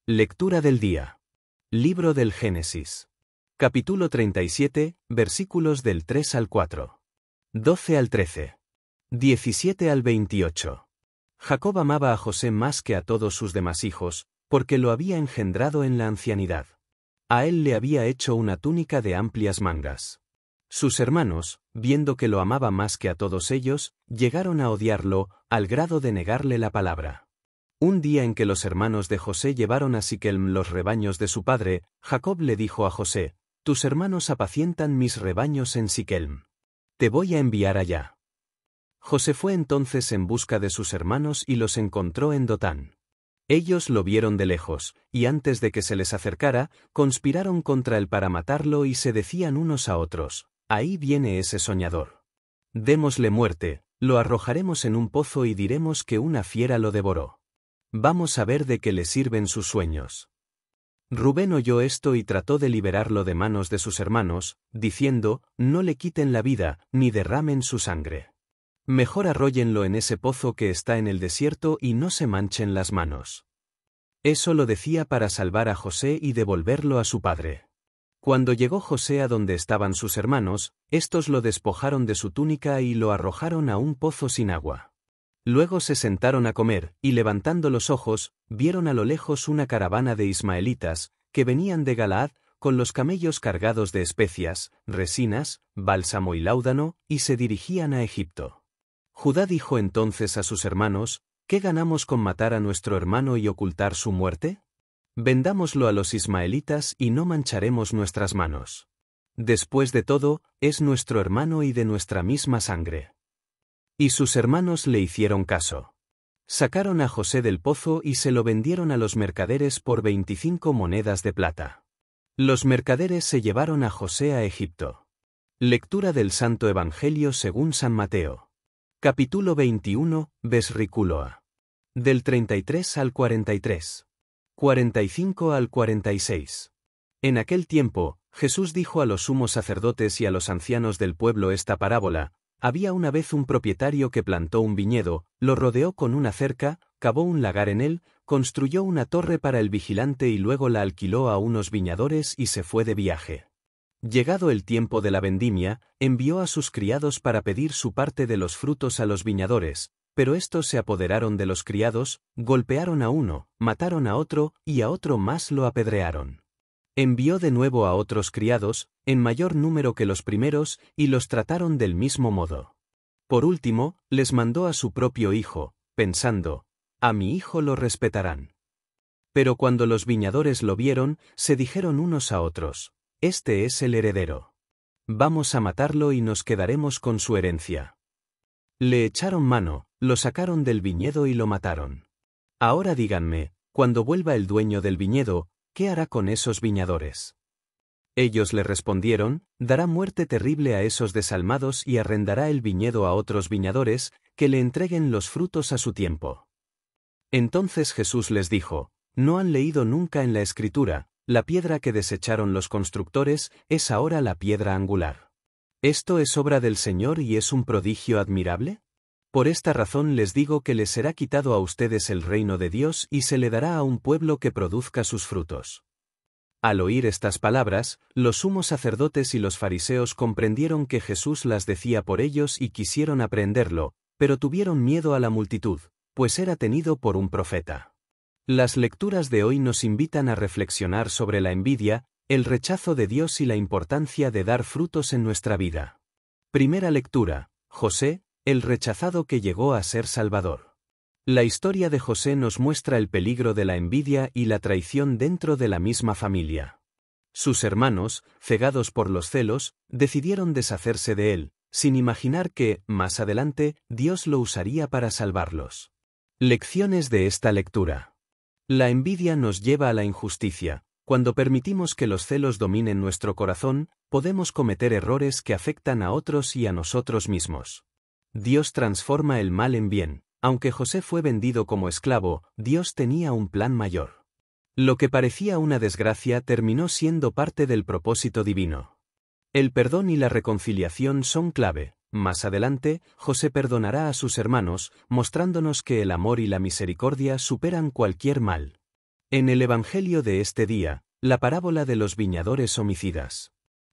Lectura del día. Libro del Génesis. Capítulo 37, versículos del 3 al 4. 12 al 13. 17 al 28. Jacob amaba a José más que a todos sus demás hijos, porque lo había engendrado en la ancianidad. A él le había hecho una túnica de amplias mangas. Sus hermanos, viendo que lo amaba más que a todos ellos, llegaron a odiarlo, al grado de negarle la palabra. Un día en que los hermanos de José llevaron a Siquelm los rebaños de su padre, Jacob le dijo a José: «Tus hermanos apacientan mis rebaños en Siquelm. Te voy a enviar allá». José fue entonces en busca de sus hermanos y los encontró en Dotán. Ellos lo vieron de lejos, y antes de que se les acercara, conspiraron contra él para matarlo y se decían unos a otros: «Ahí viene ese soñador. Démosle muerte, lo arrojaremos en un pozo y diremos que una fiera lo devoró. Vamos a ver de qué le sirven sus sueños». Rubén oyó esto y trató de liberarlo de manos de sus hermanos, diciendo: «No le quiten la vida, ni derramen su sangre. Mejor arróllenlo en ese pozo que está en el desierto y no se manchen las manos». Eso lo decía para salvar a José y devolverlo a su padre. Cuando llegó José a donde estaban sus hermanos, estos lo despojaron de su túnica y lo arrojaron a un pozo sin agua. Luego se sentaron a comer, y levantando los ojos, vieron a lo lejos una caravana de ismaelitas, que venían de Galaad, con los camellos cargados de especias, resinas, bálsamo y láudano, y se dirigían a Egipto. Judá dijo entonces a sus hermanos: «¿Qué ganamos con matar a nuestro hermano y ocultar su muerte? Vendámoslo a los ismaelitas y no mancharemos nuestras manos. Después de todo, es nuestro hermano y de nuestra misma sangre». Y sus hermanos le hicieron caso. Sacaron a José del pozo y se lo vendieron a los mercaderes por 25 monedas de plata. Los mercaderes se llevaron a José a Egipto. Lectura del Santo Evangelio según San Mateo. Capítulo 21, versículo del 33 al 43. 45 al 46. En aquel tiempo, Jesús dijo a los sumos sacerdotes y a los ancianos del pueblo esta parábola: «Había una vez un propietario que plantó un viñedo, lo rodeó con una cerca, cavó un lagar en él, construyó una torre para el vigilante y luego la alquiló a unos viñadores y se fue de viaje. Llegado el tiempo de la vendimia, envió a sus criados para pedir su parte de los frutos a los viñadores, pero estos se apoderaron de los criados, golpearon a uno, mataron a otro y a otro más lo apedrearon. Envió de nuevo a otros criados, en mayor número que los primeros, y los trataron del mismo modo. Por último, les mandó a su propio hijo, pensando: «A mi hijo lo respetarán». Pero cuando los viñadores lo vieron, se dijeron unos a otros: «Este es el heredero. Vamos a matarlo y nos quedaremos con su herencia». Le echaron mano, lo sacaron del viñedo y lo mataron. Ahora díganme, cuando vuelva el dueño del viñedo, ¿qué hará con esos viñadores? Ellos le respondieron: «Dará muerte terrible a esos desalmados y arrendará el viñedo a otros viñadores, que le entreguen los frutos a su tiempo». Entonces Jesús les dijo: «¿No han leído nunca en la Escritura: la piedra que desecharon los constructores es ahora la piedra angular? ¿Esto es obra del Señor y es un prodigio admirable? Por esta razón les digo que les será quitado a ustedes el reino de Dios y se le dará a un pueblo que produzca sus frutos». Al oír estas palabras, los sumos sacerdotes y los fariseos comprendieron que Jesús las decía por ellos y quisieron aprehenderlo, pero tuvieron miedo a la multitud, pues era tenido por un profeta. Las lecturas de hoy nos invitan a reflexionar sobre la envidia, el rechazo de Dios y la importancia de dar frutos en nuestra vida. Primera lectura: José, el rechazado que llegó a ser Salvador. La historia de José nos muestra el peligro de la envidia y la traición dentro de la misma familia. Sus hermanos, cegados por los celos, decidieron deshacerse de él, sin imaginar que, más adelante, Dios lo usaría para salvarlos. Lecciones de esta lectura. La envidia nos lleva a la injusticia. Cuando permitimos que los celos dominen nuestro corazón, podemos cometer errores que afectan a otros y a nosotros mismos. Dios transforma el mal en bien. Aunque José fue vendido como esclavo, Dios tenía un plan mayor. Lo que parecía una desgracia terminó siendo parte del propósito divino. El perdón y la reconciliación son clave. Más adelante, José perdonará a sus hermanos, mostrándonos que el amor y la misericordia superan cualquier mal. En el Evangelio de este día, la parábola de los viñadores homicidas.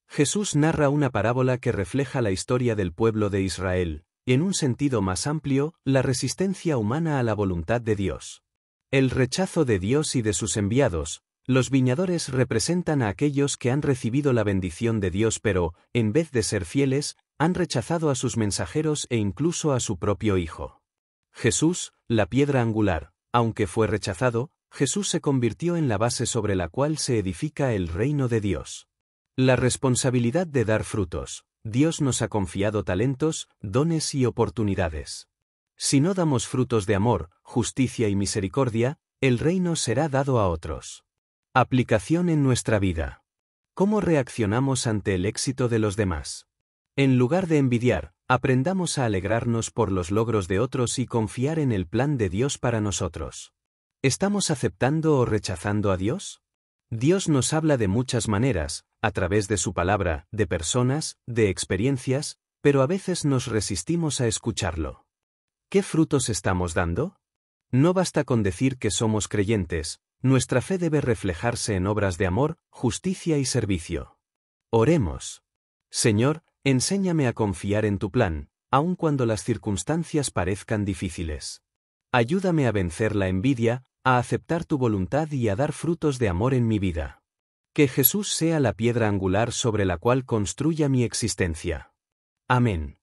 Jesús narra una parábola que refleja la historia del pueblo de Israel, y en un sentido más amplio, la resistencia humana a la voluntad de Dios. El rechazo de Dios y de sus enviados. Los viñadores representan a aquellos que han recibido la bendición de Dios pero, en vez de ser fieles, han rechazado a sus mensajeros e incluso a su propio Hijo. Jesús, la piedra angular, aunque fue rechazado, Jesús se convirtió en la base sobre la cual se edifica el reino de Dios. La responsabilidad de dar frutos. Dios nos ha confiado talentos, dones y oportunidades. Si no damos frutos de amor, justicia y misericordia, el reino será dado a otros. Aplicación en nuestra vida. ¿Cómo reaccionamos ante el éxito de los demás? En lugar de envidiar, aprendamos a alegrarnos por los logros de otros y confiar en el plan de Dios para nosotros. ¿Estamos aceptando o rechazando a Dios? Dios nos habla de muchas maneras, a través de su palabra, de personas, de experiencias, pero a veces nos resistimos a escucharlo. ¿Qué frutos estamos dando? No basta con decir que somos creyentes, nuestra fe debe reflejarse en obras de amor, justicia y servicio. Oremos. Señor, enséñame a confiar en tu plan, aun cuando las circunstancias parezcan difíciles. Ayúdame a vencer la envidia, a aceptar tu voluntad y a dar frutos de amor en mi vida. Que Jesús sea la piedra angular sobre la cual construya mi existencia. Amén.